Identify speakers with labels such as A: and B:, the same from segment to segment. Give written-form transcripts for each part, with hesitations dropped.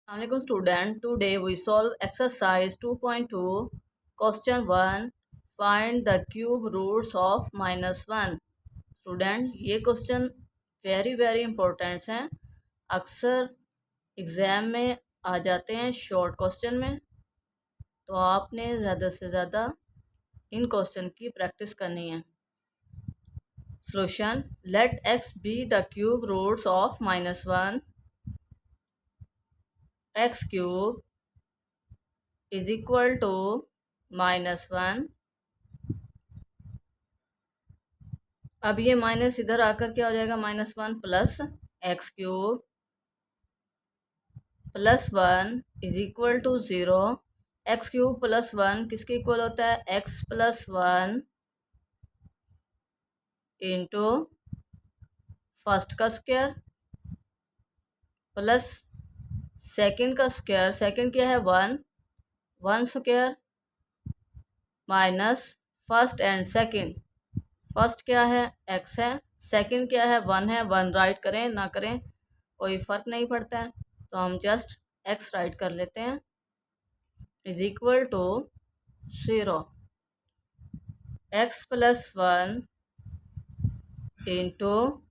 A: Assalamualaikum student. Today we solve exercise 2.2 question 1. Find the cube roots of -1. Student ये question very importance हैं। अक्सर exam में आ जाते हैं शॉर्ट क्वेश्चन में, तो आपने ज़्यादा से ज़्यादा इन क्वेश्चन की प्रैक्टिस करनी है। Solution: let x be the cube roots of -1. x cube is equal to -1। अब ये माइनस इधर आकर क्या हो जाएगा, -1 plus x cube plus 1 is equal to 0। X cube plus 1 किसके इक्वल होता है, एक्स प्लस 1 इंटू फर्स्ट का स्क्वायर प्लस सेकंड का स्क्वायर। सेकंड क्या है, 1 square minus first and second. First क्या है, एक्स है, सेकंड क्या है, 1 है। 1 राइट करें ना करें कोई फ़र्क नहीं पड़ता है, तो हम जस्ट एक्स राइट कर लेते हैं। Is equal to 0। X plus 1 into,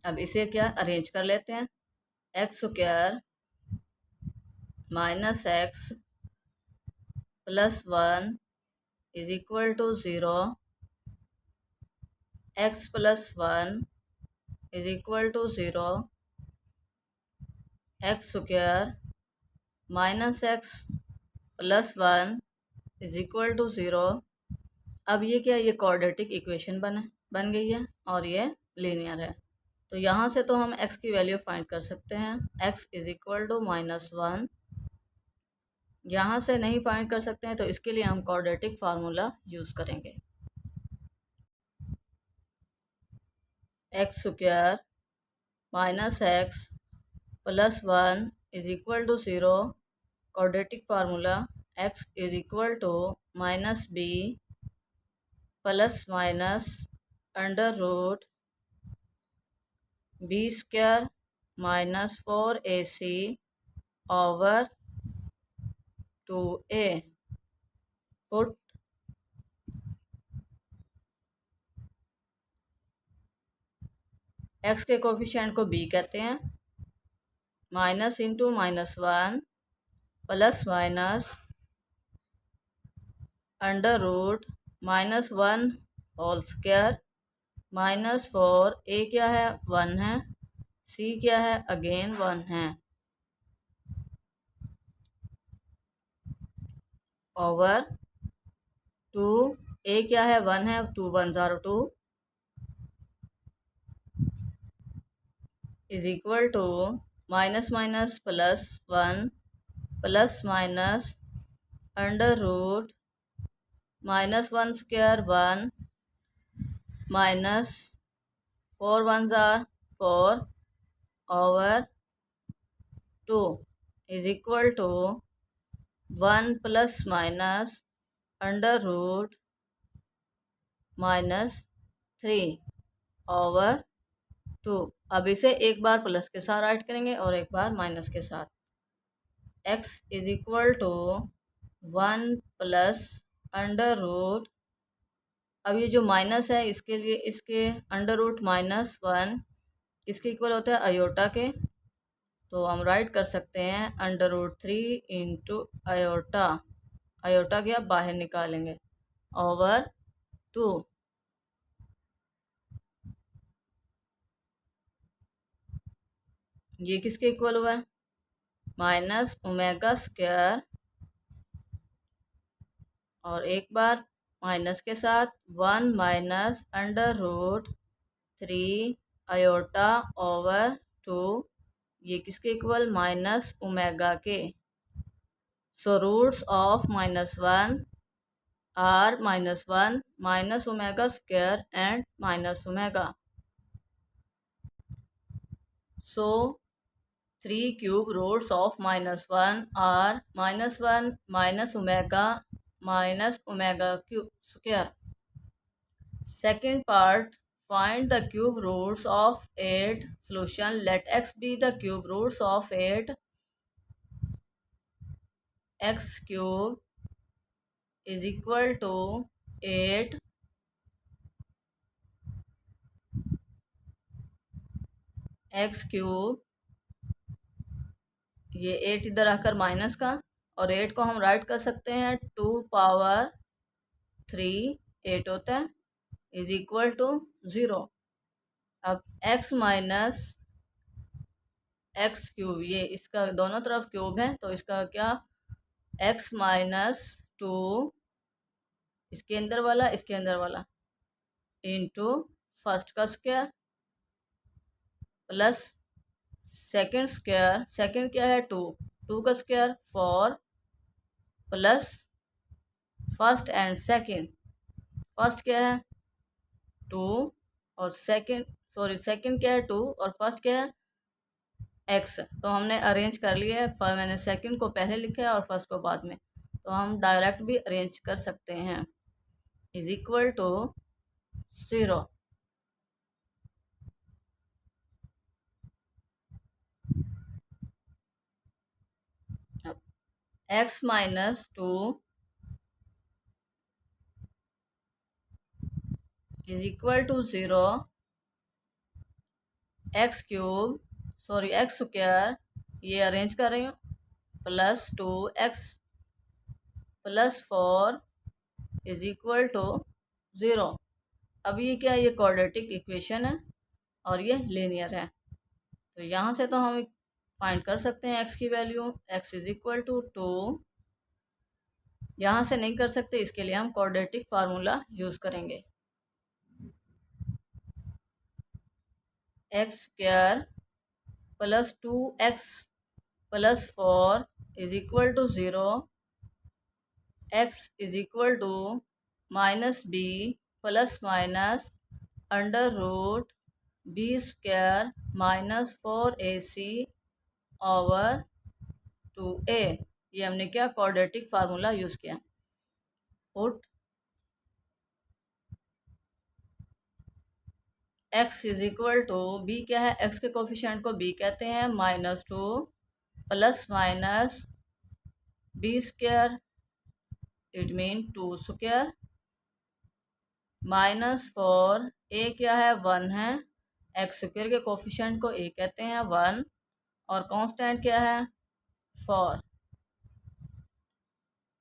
A: अब इसे क्या अरेंज कर लेते हैं, x square minus x plus 1 is equal to 0। X plus 1 is equal to 0। X square minus x plus 1 is equal to 0। अब ये क्या, ये क्वाड्रेटिक इक्वेशन बन गई है और ये लीनियर है, तो यहाँ से तो हम x की वैल्यू फाइंड कर सकते हैं। x is equal to -1। यहाँ से नहीं फाइंड कर सकते हैं, तो इसके लिए हम क्वाड्रेटिक फार्मूला यूज़ करेंगे। X square minus x plus 1 is equal to 0। Quadratic formula x is equal to minus B plus minus under root B square minus 4ac over 2a। Put x के coefficient को b कहते हैं, minus into -1 plus minus under root -1 whole square minus 4। a क्या है, 1 है, c क्या है, again 1 है, ओवर 2। a क्या है, 1 है, 2 1 ज़ारो 2 is equal to minus minus plus 1 plus minus under root -1 square 1 minus 4 1 ज़ार 4 over 2 is equal to 1 plus minus under root -3 over 2। अब इसे एक बार प्लस के साथ राइट करेंगे और एक बार माइनस के साथ। x is equal to 1 plus under root, अब ये जो माइनस है इसके लिए इसके अंडर रूट -1 इसके इक्वल होता है अयोटा के, तो हम राइट कर सकते हैं under root 3 into iota. Iota क्या बाहर निकालेंगे, ओवर 2। ये किसके इक्वल हुआ है, माइनस ओमेगा स्क्वायर और एक बार माइनस के साथ 1 minus under root 3 iota over 2। ये किसके इक्वल, माइनस ओमेगा के। So roots of -1 are -1 minus omega square and minus omega. So 3 cube roots of -1 are -1 minus omega cube square. Second part, Find the cube roots of 8. Solution. Let x be the cube roots of 8. X cube is equal to 8. X cube, ये 8 इधर आकर minus का, और 8 को हम right कर सकते हैं 2 पावर 3, 8 होता है, इज इक्वल टू 0। अब x माइनस एक्स क्यूब, ये इसका दोनों तरफ क्यूब है, तो इसका क्या, x माइनस 2, इसके अंदर वाला इसके अंदर वाला, इंटू फर्स्ट का square plus second square, second क्या है 2, 2 का square 4 plus first and second, first क्या है 2 और सेकंड क्या है 2 और फर्स्ट क्या है x। तो हमने अरेंज कर लिया है, मैंने सेकंड को पहले लिखा है और फर्स्ट को बाद में, तो हम डायरेक्ट भी अरेंज कर सकते हैं, is equal to 0। x minus 2 is equal to 0। X square, ये अरेंज कर रही हूँ, plus 2x plus 4 is equal to 0। अब ये क्या है, ये क्वाड्रेटिक इक्वेशन है और ये लीनियर है, तो यहाँ से तो हम फाइंड कर सकते हैं x की value, x is equal to 2। यहाँ से नहीं कर सकते, इसके लिए हम क्वाड्रेटिक फार्मूला यूज़ करेंगे। X square plus 2x plus 4 is equal to 0। x is equal to minus B plus minus under root B square minus 4ac over 2a। ये हमने क्या, क्वाड्रेटिक फार्मूला यूज़ किया। Put x is equal to, B क्या है, x के coefficient को b कहते हैं, -2 plus minus B square, it mean 2 square -4, a क्या है 1 है, x स्क्वायर के कोफिशिएंट को a कहते हैं 1, और कांस्टेंट क्या है 4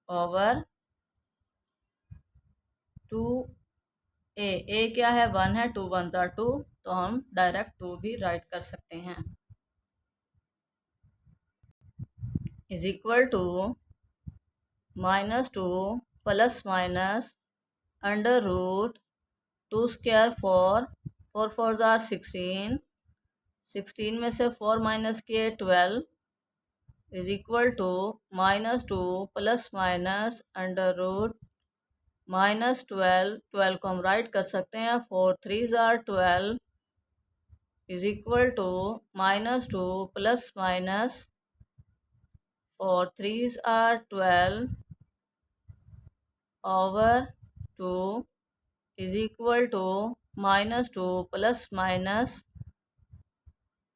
A: ओवर 2a क्या है 1 है, 2 1 ज़ा 2, तो हम डायरेक्ट 2 भी राइट कर सकते हैं, is equal to -2 plus minus under root 2 square 4, 4 4 ज़ा 16, 16 में से 4 माइनस किए 12 is equal to -2 plus minus under root -12, 12 को हम राइट कर सकते हैं, 4 3 ज़ा 12 is equal to -2 plus minus 4 3 are 12 over 2 is equal to -2 plus minus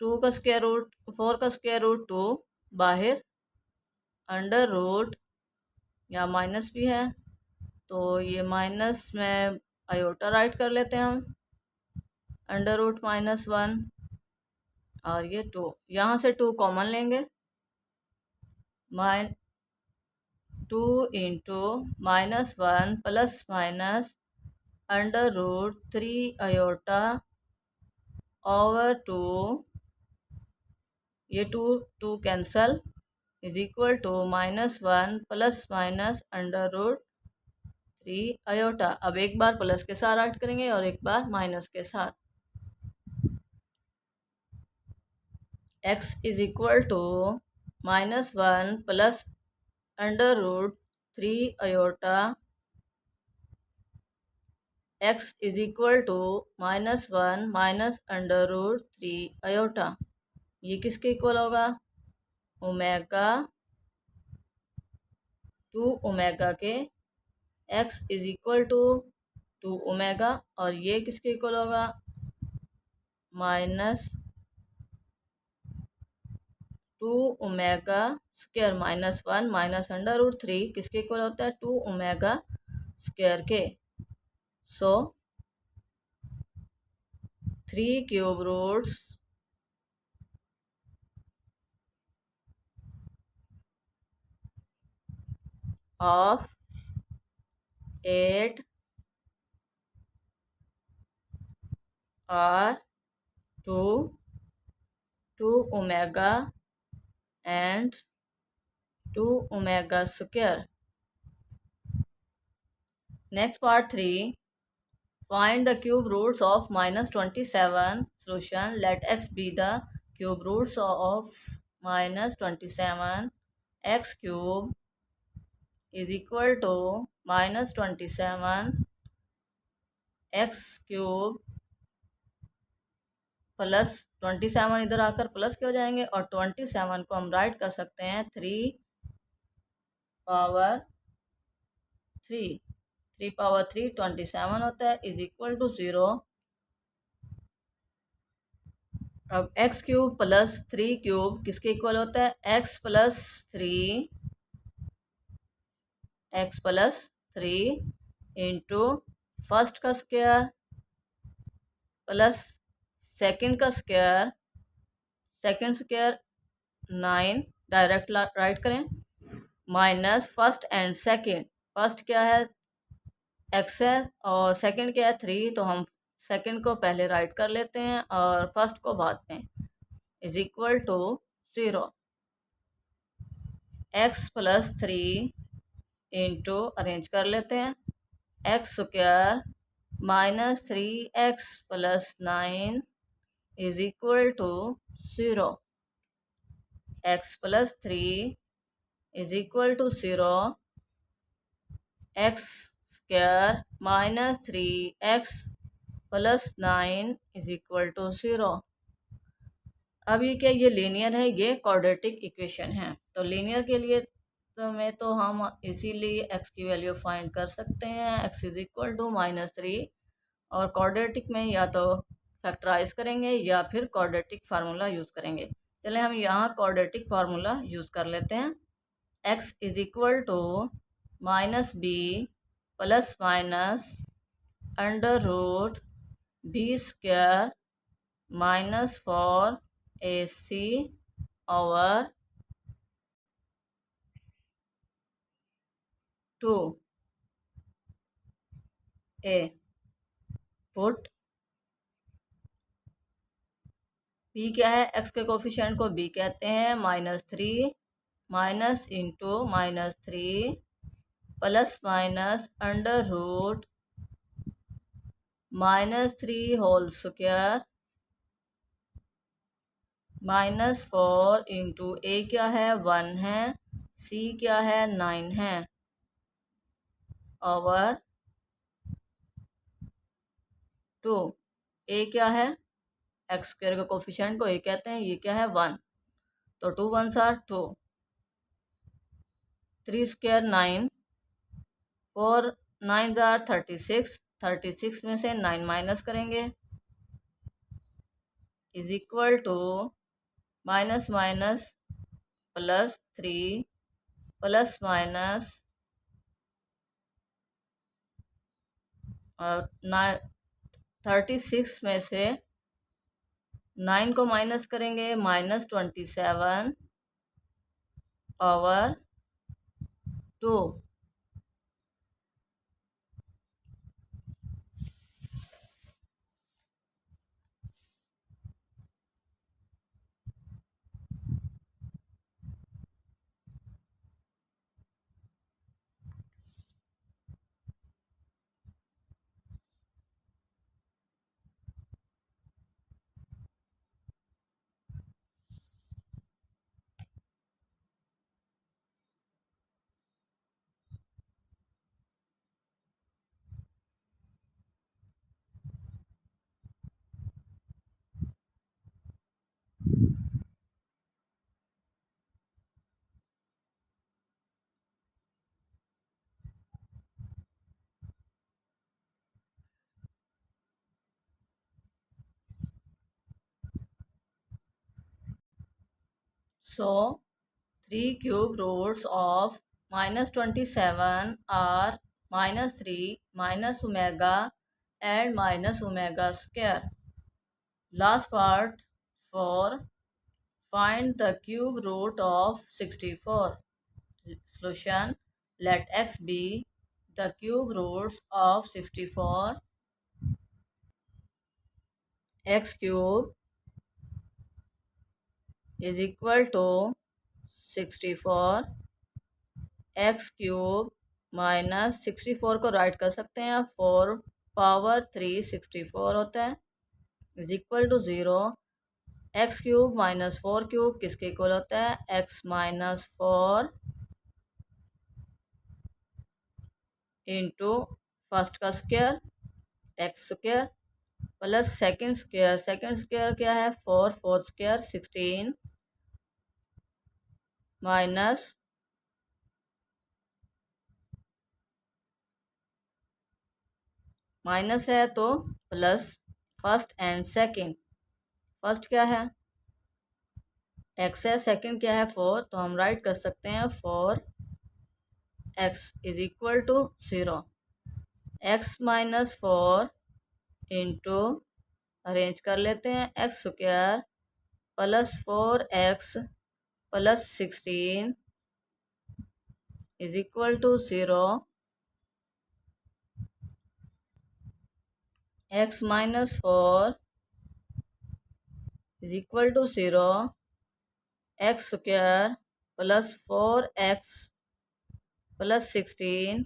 A: 2 का स्क्वायर रूट 4 का स्क्वायर रूट 2 बाहर, अंडर रूट, या माइनस भी है तो ये माइनस में आयोटा राइट कर लेते हैं हम, अंडर रूट -1, और ये 2, यहाँ से 2 कॉमन लेंगे, 2 into -1 plus minus under root 3 iota over 2, ये 2 cancel, is equal to -1 plus minus under root 3 iota. अब एक बार प्लस के साथ राइट करेंगे और एक बार माइनस के साथ, x is equal to -1 plus under root 3 iota, x is equal to -1 minus under root 3 iota. ये किसके इक्वल होगा, ओमेगा 2 ओमेगा के, x is equal to two omega, और ये किसके इक्वल होगा, minus two omega square minus one minus under root three किसके equal होता है, टू ओमेगा स्क्वायर के। So three cube roots of 8 are 2 omega and 2 omega square. Next part 3. Find the cube roots of minus 27. Solution. Let x be the cube roots of minus 27. X cube is equal to minus 27 x cube plus 27 इधर आकर plus के हो जाएंगे, और 27 को हम right कर सकते हैं 3 पावर 3 27 होता है, इज इक्वल टू 0। अब एक्स क्यूब प्लस 3 क्यूब किसके इक्वल होता है, x plus three into first का स्क्वायर प्लस सेकंड का square, second square 9 direct write करें, minus first and second, first क्या है एक्स है और सेकंड क्या है 3, तो हम सेकंड को पहले राइट कर लेते हैं और फर्स्ट को बाद में, is equal to 0। X plus three into arrange कर लेते हैं, x square minus 3x plus 9 is equal to 0। X plus three is equal to 0, x square minus 3x plus 9 is equal to 0। अब ये क्या, ये लीनियर है, ये quadratic equation है, तो लीनियर के लिए तो हम इसीलिए x की वैल्यू फाइंड कर सकते हैं, x इज इक्वल टू -3, और क्वाड्रेटिक में या तो फैक्टराइज करेंगे या फिर क्वाड्रेटिक फार्मूला यूज़ करेंगे। चले हम यहाँ क्वाड्रेटिक फार्मूला यूज़ कर लेते हैं। x is equal to -b plus minus under root b square -4ac over 2a। Put b क्या है, x के कोफिशिएंट को b कहते हैं, -3 minus into -3 plus minus under root -3 whole square -4 into a क्या है 1 है, c क्या है 9 है, ओवर 2। a क्या है, एक्स स्क्वायर के कोफिशिएंट को a कहते हैं, ये क्या है 1, तो 2 1s are 2, 3 square 9, 4 9s are 36, 36 में से 9 माइनस करेंगे, is equal to minus minus plus 3 plus minus और 36 में से 9 को माइनस करेंगे, -27 over 2। So 3 cube roots of -27 are -3 minus omega and minus omega square. Last part 4. Find the cube root of 64. Solution. Let x be the cube roots of 64. X cube is equal to 64 x cube minus 64 को right कर सकते हैं 4 power 3 64 होता है is equal to 0 x cube minus 4 cube किसके equal होता है x minus 4 into first का square x square plus second square क्या है 4 स्क्वायर 16 माइनस माइनस है तो plus first and second first क्या है एक्स है सेकंड क्या है 4 तो हम राइट कर सकते हैं 4 x is equal to 0 x minus 4 into arrange कर लेते हैं x square plus 4x plus 16 is equal to 0 x minus 4 is equal to 0 x square plus 4x plus 16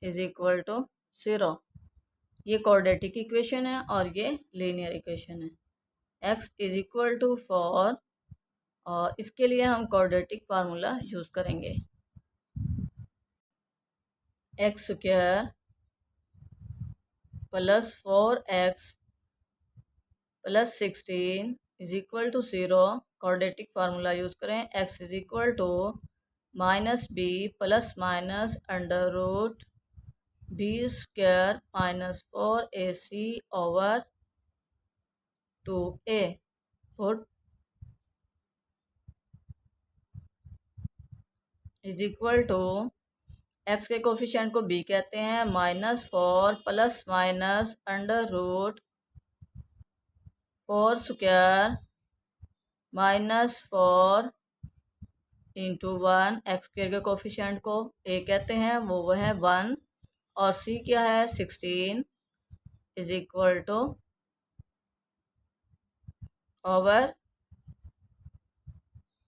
A: is equal to 0 ये क्वाड्रेटिक इक्वेशन है और ये linear equation है x is equal to 4 और इसके लिए हम क्वाड्रेटिक फार्मूला यूज़ करेंगे x square plus 4x plus 16 is equal to 0 quadratic formula use करें x is equal to minus B plus minus under root B square minus 4ac over 2a put is equal to x के coefficient को b कहते हैं -4 plus minus under root 4 square -4 into 1 x square के coefficient को a कहते हैं वो है 1 और c क्या है 16 is equal to over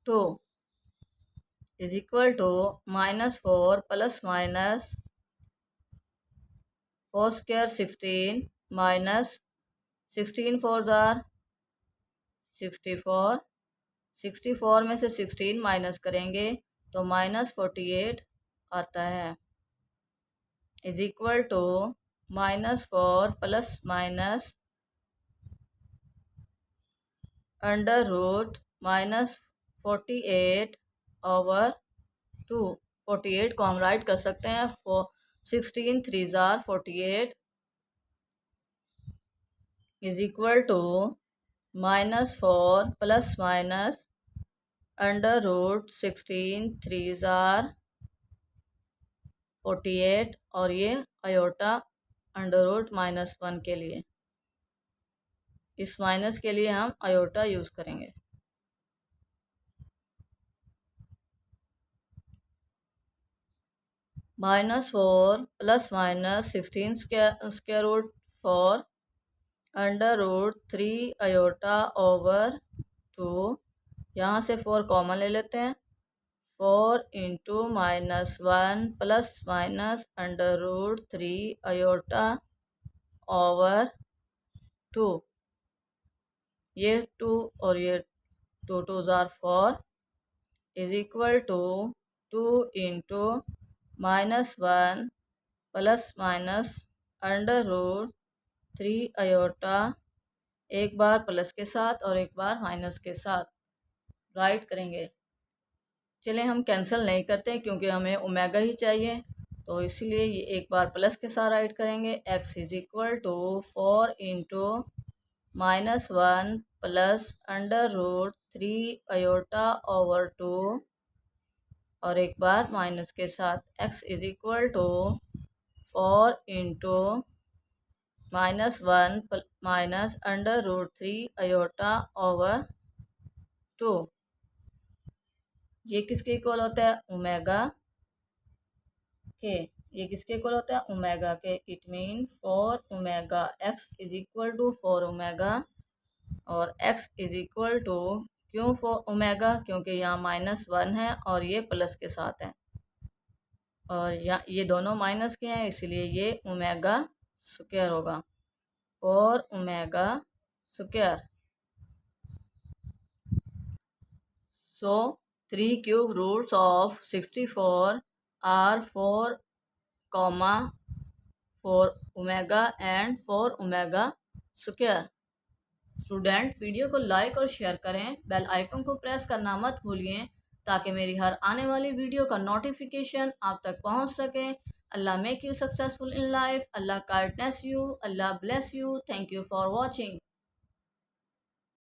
A: 2 is equal to -4 plus minus 4 square 16 minus 16 4 जार 64 64 में से 16 माइनस करेंगे तो -48 आता है is equal to -4 plus minus under root -48 over 2 48 को हम राइट कर सकते हैं 16 3 जार 48 is equal to -4 plus minus under root 16 3 जार 48 और ये आयोटा अंडर रूट -1 के लिए इस माइनस के लिए हम आयोटा यूज़ करेंगे -4 plus minus 16 square root 4 under root 3 iota over 2 यहाँ से 4 कॉमन ले लेते हैं 4 into -1 plus minus under root 3 iota over 2 ये 2 और ये 2 2 जार 4 is equal to 2 into -1 plus minus under root 3 iota एक बार प्लस के साथ और एक बार माइनस के साथ राइट करेंगे चलिए हम कैंसिल नहीं करते क्योंकि हमें ओमेगा ही चाहिए तो इसीलिए ये एक बार प्लस के साथ राइट करेंगे x is equal to 4 into -1 plus under root 3 iota over 2 और एक बार माइनस के साथ x is equal to 4 into -1 minus under root 3 iota over 2। ये किसके इक्वल होता है? ओमेगा के। ये किसके इक्वल होता है? ओमेगा के। It mean 4 omega x is equal to 4 omega, और x इज इक्वल टू, क्यों 4 ओमेगा? क्योंकि यहाँ -1 है और ये प्लस के साथ है, और यहाँ ये दोनों माइनस के हैं, इसलिए ये ओमेगा स्क्वायर होगा। 4 omega square. So 3 cube roots of 64 are 4, 4 omega and 4 omega square. Student, video को लाइक और शेयर करें, बेल आइकन को प्रेस करना मत भूलिए ताकि मेरी हर आने वाली वीडियो का नोटिफिकेशन आप तक पहुंच सके। अल्लाह make you successful in life, अल्लाह काइंडनेस यू, अल्लाह bless you. Thank you for watching.